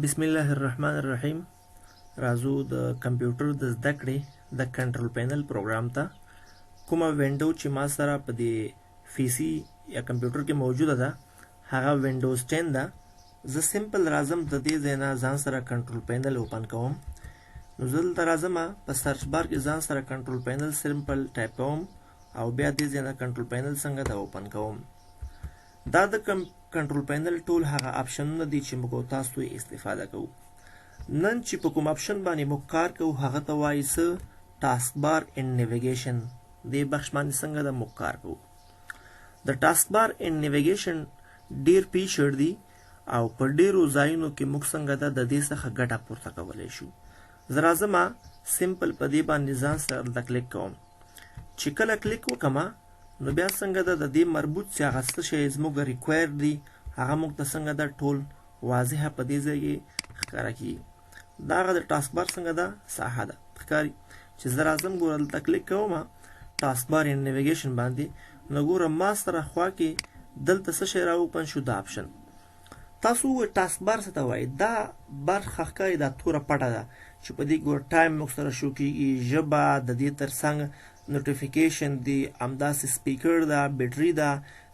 بسم الله الرحمن الرحیم. راځو د کمپیوټر د زده کړې د کنټرول پینل پروګرام ته. کومه وینډو چې ما سره په دې فیسی یا کمپیوټر کې موجوده ده هغه وینډوز 10 ده. زه سمپل راځم د دې ځای نه ځان سره کنټرول پینل اوپن کوم. نو زه دلته راځم په سرچ بار کې ځان سره کنټرول پینل سمپل ټایپ کوم او بیا دې ځای نه کنټرول پینل څنګه دا اوپن کوم. دا د کنټرول پینل ټول هغه اپشنونه دي چې موږ تاسو یې استفاده کوو. نن چې په کوم اپشن باندې موږ کار کوو هغه ته وایي څه ټاسک بار ان نیویګیشن. دې بخش باندې څنګه د موږ کار کوو. د ټاسک بار ان نیویګیشن ډیر فیچر دي او په ډیرو ځایونو کې موږ څنګه د دې څخه ګټه پورته کولی شو. زه راځم سمپل په دې باندې ځان سره د کلیک کوم. چې کله کلیک وکړم نو بیا څنګه د دې مربوط چې هغه څه شی زموږ ریکوایر دي هغه موږ ته څنګه د ټول واضحه په دې ځای کې ښکاره کېږي. دا هغه د ټاسک بار څنګه ده ساحه ده ښکاري. چې زه راځم ګوره دلته کلیک کوم ټاسک بار ان نیویګیشن باندې نو ګوره ما سره خوا کې دلته څه شی راوپن شو دا اپشن. تاسو ووایئ ټاسک بار څه ته وایي. دا برخه ښکاري دا توره پټه ده چې په دې ګوره ټایم موږ سره شو کېږي، ژبه د دې تر څنګ نوټیفیکیشن دی، همداسې سپیکر ده، بیټري ده،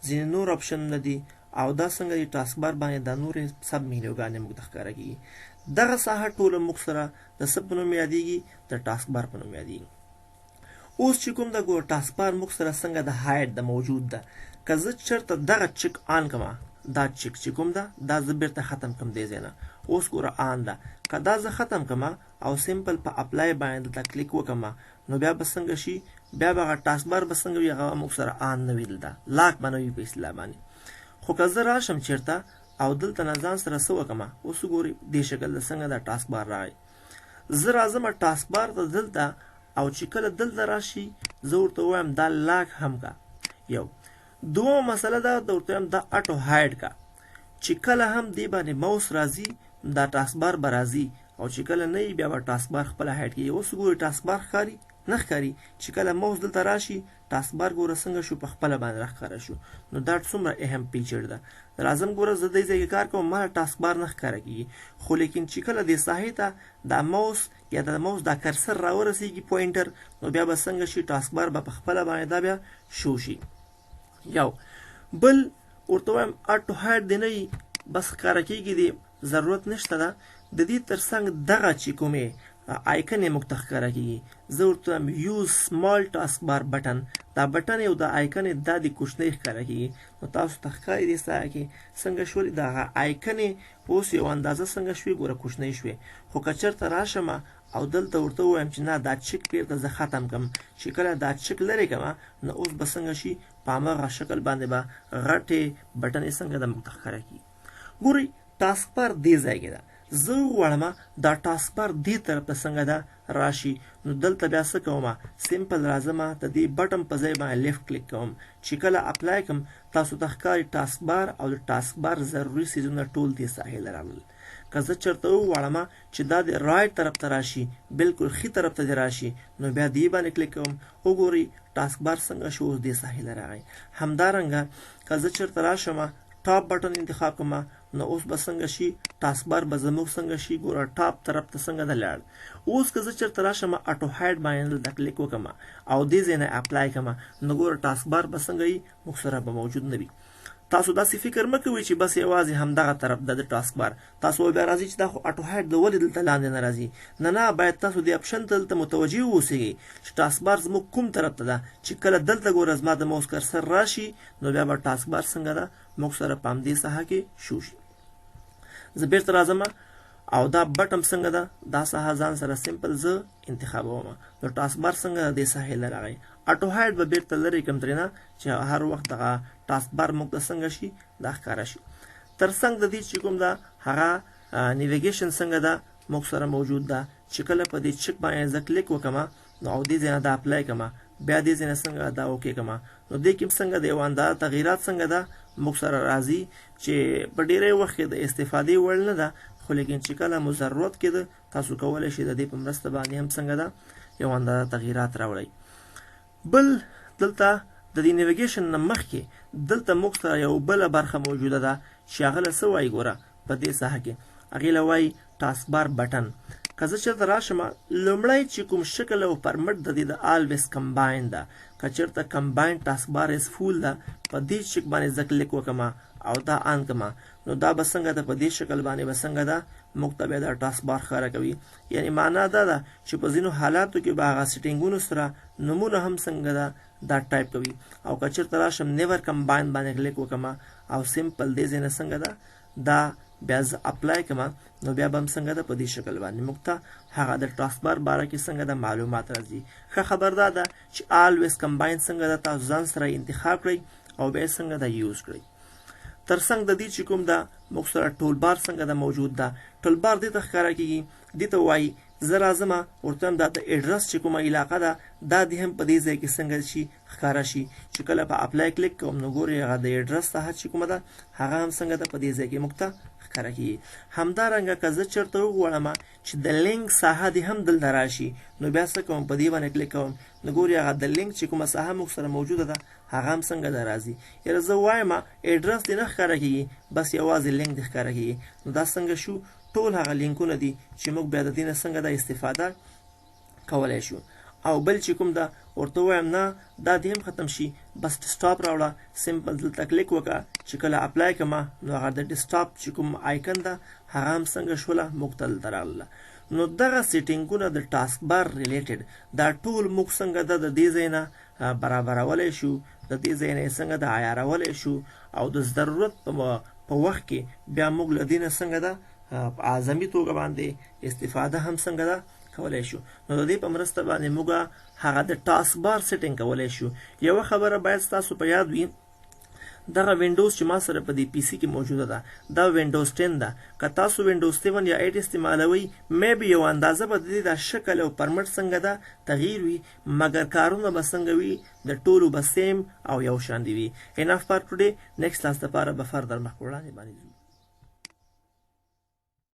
ځینې نور اپشنونه دي او دا څنګه د ټاسک بار باندې دا نورې سب مینوګانې موږ ته ښکاره کېږي. دغه ساحه ټوله موږ سره د څه په نوم یادېږي؟ د ټاسک بار په نوم یادېږي. اوس چې کوم د ګوره ټاسک بار موږ سره څنګه د هایډ د موجود ده، که زه چېرته دغه چک آن کړم دا چک چې کوم ده دا زه بیرته ختم کړم دې ځای نه. اوس ګوره آن ده. که دا زه ختم کړم او سمپل په اپلای باندې دلته کلیک وکړم نو بیا به څنګه شي؟ بیا به هغه ټاسک بار به څنګه وي؟ هغه موږ سره آن نه وي، دلته لاک به نه وي په اصطلاح باندې. خو که زه راشم چېرته او دلته نه ځان سره څه وکړم، اوس وګورئ دې شکل د څنګه دا ټاسک بار راغی. زه راځم ټاسک بار ته دلته او چې کله دلته راشي زه ورته ووایم دا لاک هم کا. یو دومره مسله دا ورته وایم دا اټو هایډ کا. چې کله هم دې باندې موس راځي دا ټاسک بار به راځي او چې کله نه وي بیا به ټاسک بار خپله هایډ کېږي. اوس ګورئ ټاسک بار ښکاري نه ښکاري. چې کله موس دلته راشي ټاسک بار ګوره څنګه شو په خپله باندې راښکاره شو. نو دا څومره اهم فیچر ده. راځم ګوره زه دې ځای کې کار کوم ما ټاسک بار نه ښکاره کېږي، خو لیکن چې کله دې ساحې ته دا موس یا د موس دا کرسر راورسېږي پوینټر نو بیا به څنګه شي ټاسک بار به په خپله باندې دا بیا شو شي. یو بل ورته وایم اټو هایډ دې نه وي بس ښکاره کېږي دې ضرورت نشته ده. د دې تر څنګ دغه چې کومې آیکن یې موږ ته ښکاره کېږي زه ورته وایم یوز سمال ټاسک بار بټن. دا بټن یو دا آیکن یې دا د کوچنۍ ښکاره کېږي. نو تاسو ته ښکاري دې ساحه کې څنګه شولې د هغه آیکن یې اوس یو اندازه څنګه شوې ګوره کوچنۍ شوې. خو که چېرته راشم او دلته ورته ووایم چې نه دا چک بیرته زه ختم کړم، چې کله دا چک لرې کړم نو اوس به څنګه شي په هماغه شکل باندې به غټې بټن یې څنګه د موږ ته ښکاره کېږي. ګورئ ټاسک بار دې ځای کې ده. زه وغواړم دا ټاسک بار دې طرف ته څنګه ده راشي نو دلته بیا څه کوم سمپل راځم د دې بټن په ځای باندې لیفټ کلیک کوم. چې کله اپلای کوم تاسو ته ښکاري ټاسک بار او د ټاسک بار ضروري څیزونه ټول دې ساحې ته راغلل. که زه چېرته وغواړم چې دا د رایټ طرف ته راشي بلکل ښي طرف ته دې راشي نو بیا دې باندې کلیک کوم. وګورئ ټاسک بار څنګه شو اوس دې ساحې ته راغی. همدارنګه که زه چېرته راشم ټاپ بټن انتخاب کوم نو اوس به څنګه شي ټاسک بار به زموږ څنګه شي ګوره ټاپ طرف ته څنګه ده لاړ. اوس که زه چېرته راشم اټو هایډ باندې دلته کلیک وکړم او دې ځای نه اپلای کړم نو ګوره ټاسک بار به څنګه وي موږ سره به موجود نه وي. تاسو داسې فکر مه کوئ چې بس یوازې همدغه طرف ده د ټاسک بار. تاسو بیا راځي چې دا خو اټو هایډ د ولې دلته لاندې نه راځي. نه باید تاسو دې اپشن ته دلته متوجه واوسئ چې ټاسک بار زموږ کوم طرف ته ده. چې کله دلته ګوره زما د موس کرسر راشي نو بیا به ټاسک بار څنګه ده موږ سره په همدې ساحه کې شو شي. زه بیرته راځم او دا بټن څنګه ده دا ساحه ځان سره سمپل زه انتخابوم. نو ټاسک بار څنګه دې ساحې ته راغی. اټو هایډ به بیرته لرې کړم ترېنه چې هر وخت دغه ټاسک بار موږ ته څنګه شي دا ښکاره شي. تر څنګ د دې چې کوم ده هغه نیویګیشن څنګه ده موږ سره موجود ده. چې کله په دې چک باندې زه کلیک وکړم نو او دې ځای نه دا اپلای کړم بیا دې ځای نه څنګه دا اوکې کړم نو دې کې څنګه د یو اندازه تغییرات څنګه ده موږ سره راځي چې په ډېری وخت کې د استفادې وړ نه ده. خو لیکن چې کله مو ضرورت کېده تاسو کولی شئ د دې په مرسته باندې هم څنګه ده یو اندازه تغییرات راوړئ. بل دلته د دې نیویګیشن نه مخکې دلته موږ سره یو بله برخه موجوده ده چې هغه له څه وایي ګوره په دې ساحه کې هغې له وایي ټاسک بار بټن. که زه چېرته راشم لومړی چې کوم شکل او فرمټ د دې د آلویز کمباین ده. که چېرته کمباین ټاسک بار از فول ده په دې چک باندې زه کلیک وکړم او دا آن کړم نو دا به څنګه ده په دې شکل باندې به څنګه ده موږ ته بیا دا ټاسک بار ښکاره کوي. یعنې معنا دا ده چې په ځینو حالاتو کې به هغه سیټینګونو سره نومونه هم څنګه ده دا ټایپ کوي. او که چېرته راشم نیور کمباین باندې کلیک وکړم او سمپل دې ځای نه څنګه ده دا بیا زه اپلای کړم نو بیا به هم څنګه ده په دې شکل باندې موږ ته هغه د ټاسک بار باره کې څنګه ده معلومات راځي. ښه خبر دا ده چې آلویز کمباین څنګه ده تاسو ځان سره انتخاب کړئ او بیا څنګه ده یوز کړئ. تر څنګ د دې چې کوم ده موږ سره ټول بار څنګه ده موجود ده. ټول بار دې ته ښکاره کېږي دې ته وایي زه راځم ورته هم دا د ایډرس چې کومه علاقه ده دا دې هم په دې ځای کې څنګه شي ښکاره شي. چې کله په اپلای کلیک کوم نو ګورئ هغه د ایډرس ساحه چې کومه ده هغه هم څنګه ده په دې ځای کې موږ ته ښکاره کېږي. همدارنګه که زه چېرته وغواړم چې د لینک ساحه دې هم دلته راشي نو بیا څه کوم په دې باندې کلیک کوم نو ګورئ هغه د لینک چې کومه ساحه موږ سره موجوده ده هغه هم څنګه ده راځي. یاره زه وایم ایډرس دې نه ښکاره کېږي بس یوازې لینک دې ښکاره کېږي نو دا څنګه شو ټول هغه لینکونه دي چې موږ بیا د دې نه څنګه ده استفاده کولی شو. او بل چې کوم ده ورته ووایم نه دا دې هم ختم شي بس ډیسکټاپ راوړه سمپل دلته کلیک وکړه چې کله اپلای کړم نو هغه د ډیسکټاپ چې کوم آیکن ده هغه هم څنګه شوله موږ ته دلته راغله. نو دغه سیټینګونه د ټاسک بار ریلیټډ دا ټول موږ څنګه ده د دې ځای نه برابرولی شو د دې ځای نه یې څنګه ده عیارولی شو او د ضرورت په وخت کې بیا موږ له دې نه څنګه ده په اعظمي توګه باندې استفاده هم څنګه ده کولی شو. نو د دې په مرسته باندې موږ هغه د ټاسک بار سیټینګ کولی شو. یوه خبره باید ستاسو په یاد وي دغه وینډوز چې ما سره په دې پی سي کې موجوده ده دا وینډوز 10 ده. که تاسو وینډوز 7 یا 8 استعمالوئ میبي یو اندازه به د دې د شکل او فرمټ څنګه ده تغییر وي مګر کارونه به څنګه وي د ټولو به سیم او یو شان دي وي. انف فار ټوډے نیکسټ کلاس دپاره به فردر مخ په وړاندې باندې